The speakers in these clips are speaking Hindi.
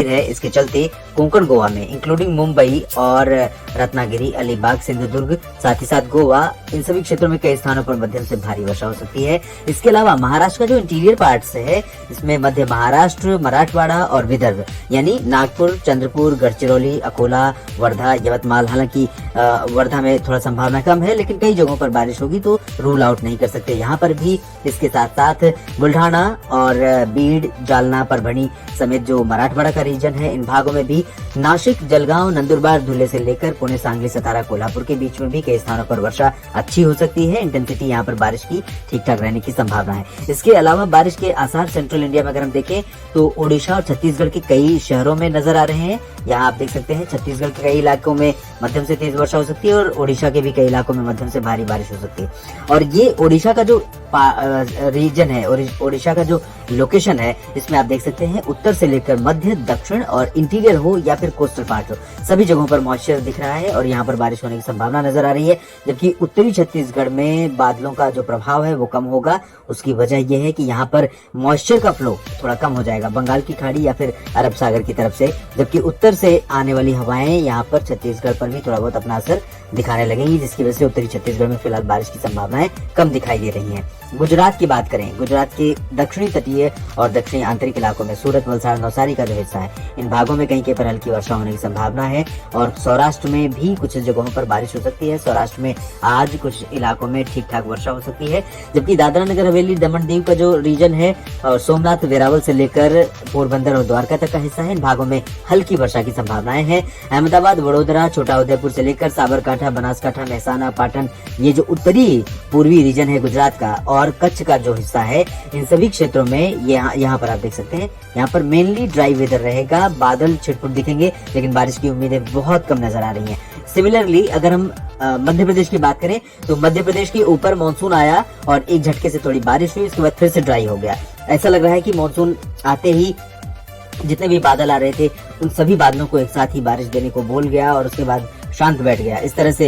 है, इसके चलते कोंकण गोवा में इंक्लूडिंग मुंबई और रत्नागिरी, अलीबाग, सिंधुदुर्ग, साथ ही साथ गोवा, इन सभी क्षेत्रों में कई स्थानों पर मध्यम से भारी वर्षा हो सकती है। इसके अलावा महाराष्ट्र का जो इंटीरियर पार्ट है, इसमें मध्य महाराष्ट्र, मराठवाड़ा और विदर्भ यानी नागपुर, चंद्रपुर, गढ़चिरौली, अकोला, वर्धा, यवतमाल, हालांकि वर्धा में थोड़ा संभावना कम है, लेकिन कई जगहों पर बारिश होगी तो रूल आउट नहीं कर सकते यहाँ पर भी। इसके साथ साथ बुल्ढाना और बीड, जालना, परभणी समेत जो मराठवाड़ा का रीजन है, इन भागों में भी नासिक, जलगांव, नंदुरबार, धुले से लेकर पुणे, सांगली, सतारा, कोल्हापुर के बीच में भी कई स्थानों पर वर्षा अच्छी हो सकती है। इंटेंसिटी यहाँ पर बारिश की ठीक ठाक रहने की संभावना है। इसके अलावा बारिश के आसार सेंट्रल इंडिया में अगर हम देखें तो ओडिशा और छत्तीसगढ़ के कई शहरों में नजर आ रहे हैं। यहाँ आप देख सकते हैं छत्तीसगढ़ के कई इलाकों में मध्यम से तेज वर्षा हो सकती है और ओडिशा के भी कई इलाकों में मध्यम से भारी बारिश हो सकती है। और ये ओडिशा का जो रीजन है, ओडिशा का जो लोकेशन है, इसमें आप देख सकते हैं उत्तर से लेकर मध्य, दक्षिण और इंटीरियर हो या फिर कोस्टल पार्ट हो, सभी जगहों पर मॉइस्चर दिख रहा है और यहाँ पर बारिश होने की संभावना नजर आ रही है। जबकि उत्तरी छत्तीसगढ़ में बादलों का जो प्रभाव है वो कम होगा। उसकी वजह यह है कि यहाँ पर मॉइस्चर का फ्लो थोड़ा कम हो जाएगा बंगाल की खाड़ी या फिर अरब सागर की तरफ से, जबकि उत्तर से आने वाली हवाएं यहाँ पर छत्तीसगढ़ पर भी थोड़ा बहुत अपना असर दिखाने लगेंगी, जिसकी वजह से उत्तरी छत्तीसगढ़ में फिलहाल बारिश की संभावनाएं कम दिखाई दे रही हैं। गुजरात की बात करें, गुजरात के दक्षिणी तटीय और दक्षिणी आंतरिक इलाकों में सूरत, वलसाड़, नवसारी का जो हिस्सा है, इन भागों में कहीं पर हल्की वर्षा होने की संभावना है। और सौराष्ट्र में भी कुछ जगहों पर बारिश हो सकती है। सौराष्ट्र में आज कुछ इलाकों में ठीक ठाक वर्षा हो सकती है। जबकि दादरा नगर हवेली, दमन दीव का जो रीजन है और सोमनाथ, वेरावल से लेकर पोरबंदर और द्वारका तक का हिस्सा है, इन भागों में हल्की वर्षा की संभावनाएं हैं। अहमदाबाद, वडोदरा, छोटा उदयपुर से लेकर साबरकांठा, बनासकांठा, महसाना, पाटन, ये जो उत्तरी पूर्वी रीजन है गुजरात का और कच्छ का जो हिस्सा है, इन सभी क्षेत्रों में यहाँ पर आप देख सकते हैं, यहाँ पर मेनली ड्राई वेदर रहेगा। बादल छिटपुट दिखेंगे लेकिन बारिश की उम्मीदें बहुत कम नजर आ रही हैं। सिमिलरली अगर हम मध्य प्रदेश की बात करें तो मध्य प्रदेश के ऊपर मानसून आया और एक झटके से थोड़ी बारिश हुई, उसके बाद फिर से ड्राई हो गया। ऐसा लग रहा है कि मानसून आते ही जितने भी बादल आ रहे थे उन सभी बादलों को एक साथ ही बारिश देने को बोल गया और उसके बाद शांत बैठ गया। इस तरह से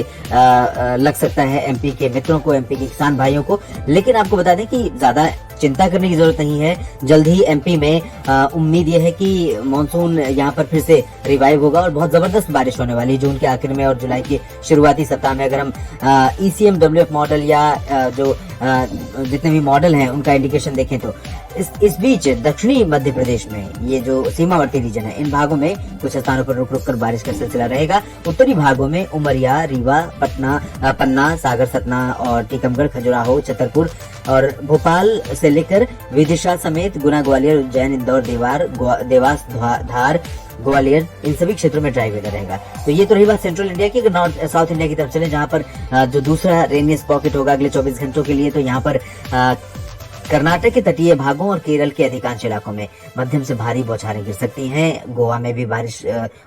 लग सकता है एमपी के मित्रों को, एमपी के किसान भाइयों को। लेकिन आपको बता दें कि ज्यादा चिंता करने की जरूरत नहीं है। जल्द ही एमपी में उम्मीद यह है कि मानसून यहाँ पर फिर से रिवाइव होगा और बहुत जबरदस्त बारिश होने वाली है जून के आखिर में और जुलाई के शुरुआती सप्ताह में। अगर हम ECMWF मॉडल या जो जितने भी मॉडल हैं उनका इंडिकेशन देखें तो इस बीच दक्षिणी मध्य प्रदेश में ये जो सीमावर्ती रीजन है, इन भागों में कुछ स्थानों पर रुक रुक कर बारिश का सिलसिला रहेगा। उत्तरी भागों में उमरिया, रीवा, पन्ना, सागर, सतना और टीकमगढ़, खजुराहो, छतरपुर और भोपाल से लेकर विदिशा समेत गुना, ग्वालियर, उज्जैन, इंदौर, देवास, धार, ग्वालियर, इन सभी क्षेत्रों में ड्राई वेदर रहेगा। तो ये तो रही बात सेंट्रल इंडिया की। नॉर्थ साउथ इंडिया की तरफ चले जहां पर जो दूसरा रेनियस पॉकेट होगा अगले 24 घंटों के लिए, तो यहाँ पर कर्नाटक के तटीय भागों और केरल के अधिकांश इलाकों में मध्यम से भारी बौछारें गिर सकती हैं। गोवा में भी बारिश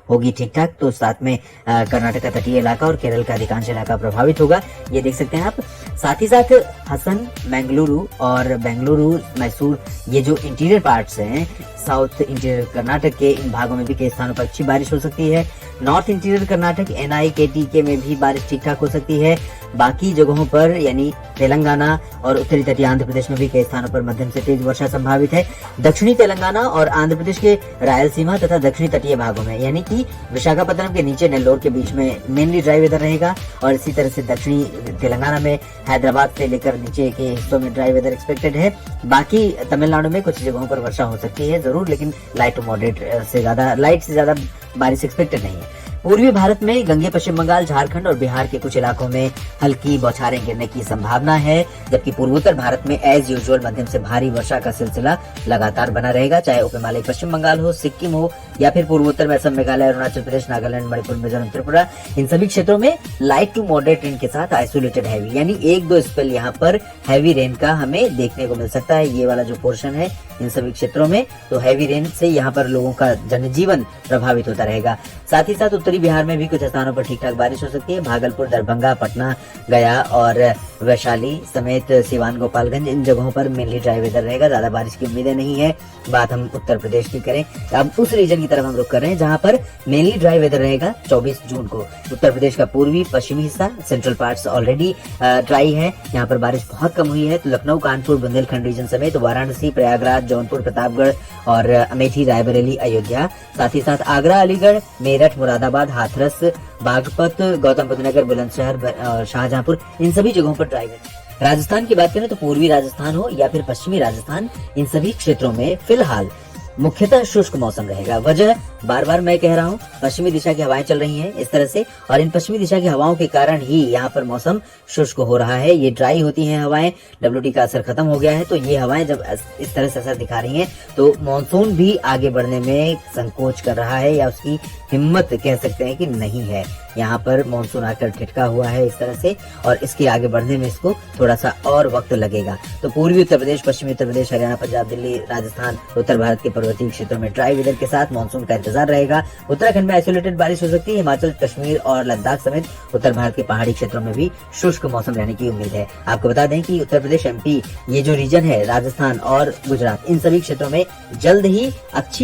होगी ठीक ठाक, तो साथ में कर्नाटक का तटीय इलाका और केरल का अधिकांश इलाका प्रभावित होगा, ये देख सकते हैं आप। साथ ही साथ हसन, बेंगलुरु और बेंगलुरु, मैसूर, ये जो इंटीरियर पार्ट्स हैं साउथ इंटीरियर कर्नाटक के, इन भागों में भी कई स्थानों पर अच्छी बारिश हो सकती है। North interior Karnataka, NI, KTK में भी बारिश ठीक ठाक हो सकती है। बाकी जगहों पर यानी तेलंगाना और उत्तरी तटीय आंध्र प्रदेश में भी कई स्थानों पर मध्यम से तेज वर्षा संभावित है। दक्षिणी तेलंगाना और आंध्र प्रदेश के रायलसीमा तथा दक्षिणी तटीय भागों में यानी कि विशाखापत्तनम के नीचे नेल्लोर के बीच में मेनली ड्राई वेदर रहेगा और इसी तरह से दक्षिणी तेलंगाना में हैदराबाद से लेकर नीचे के हिस्सों में ड्राई वेदर एक्सपेक्टेड है। बाकी तमिलनाडु में कुछ जगहों पर वर्षा हो सकती है जरूर, लेकिन लाइट टू मॉडरेट से ज्यादा बारिश एक्सपेक्टेड नहीं है। पूर्वी भारत में गंगे, पश्चिम बंगाल, झारखंड और बिहार के कुछ इलाकों में हल्की बौछारें गिरने की संभावना है, जबकि पूर्वोत्तर भारत में एज यूजुअल मध्यम से भारी वर्षा का सिलसिला लगातार बना रहेगा, चाहे उपहिमालय पश्चिम बंगाल हो, सिक्किम हो या फिर पूर्वोत्तर में असम, मेघालय, अरुणाचल प्रदेश, नागालैंड, मणिपुर, मिजोरम, त्रिपुरा। इन सभी क्षेत्रों में लाइट टू मॉडरेट रेन के साथ आइसोलेटेड हैवी यानी 1-2 स्पेल यहाँ पर हैवी रेन का हमें देखने को मिल सकता है। ये वाला जो पोर्शन है इन सभी क्षेत्रों में, तो हैवी रेन से यहाँ पर लोगों का जनजीवन प्रभावित होता रहेगा। साथ ही साथ उत्तरी बिहार में भी कुछ स्थानों पर ठीक ठाक बारिश हो सकती है। भागलपुर, दरभंगा, पटना, गया और वैशाली समेत सिवान, गोपालगंज, इन जगहों पर मेनली ड्राई वेदर रहेगा। ज्यादा बारिश की उम्मीदें नहीं है। बात हम उत्तर प्रदेश की करें, अब उस रीजन की तरफ हम रुक कर रहे हैं जहां पर मेनली ड्राई वेदर रहेगा 24 जून को। उत्तर प्रदेश का पूर्वी पश्चिमी हिस्सा, सेंट्रल पार्ट्स ऑलरेडी ड्राई है, यहाँ पर बारिश बहुत कम हुई है। तो लखनऊ, कानपुर, बुंदेलखंड रीजन समेत वाराणसी, प्रयागराज, जौनपुर, प्रतापगढ़ और अमेठी, रायबरेली, अयोध्या, साथ ही साथ आगरा, अलीगढ़, मेरठ, मुरादाबाद, हाथरस, बागपत, गौतम बुद्ध नगर, बुलंदशहर, शाहजहांपुर, इन सभी जगहों पर ड्राई वेदर। राजस्थान की बात करें तो पूर्वी राजस्थान हो या फिर पश्चिमी राजस्थान, इन सभी क्षेत्रों में फिलहाल मुख्यतः शुष्क मौसम रहेगा। वजह बार बार मैं कह रहा हूँ, पश्चिमी दिशा की हवाएं चल रही हैं इस तरह से, और इन पश्चिमी दिशा की हवाओं के कारण ही यहाँ पर मौसम शुष्क हो रहा है। ये ड्राई होती हैं हवाएं, WD का असर खत्म हो गया है, तो ये हवाएं जब इस तरह से असर दिखा रही हैं तो मॉनसून भी आगे बढ़ने में संकोच कर रहा है, या उसकी हिम्मत कह सकते हैं कि नहीं है। यहाँ पर मॉनसून आकर ठिठका हुआ है इस तरह से, और इसके आगे बढ़ने में इसको थोड़ा सा और वक्त लगेगा। तो पूर्वी उत्तर प्रदेश, पश्चिमी उत्तर प्रदेश, हरियाणा, पंजाब, दिल्ली, राजस्थान, उत्तर भारत के पर्वतीय क्षेत्रों में ड्राई वेदर के साथ मॉनसून का इंतजार रहेगा। उत्तराखंड में आइसोलेटेड बारिश हो सकती है। हिमाचल, कश्मीर और लद्दाख समेत उत्तर भारत के पहाड़ी क्षेत्रों में भी शुष्क मौसम रहने की उम्मीद है। आपको बता दें कि उत्तर प्रदेश, MP, ये जो रीजन है, राजस्थान और गुजरात, इन सभी क्षेत्रों में जल्द ही अच्छी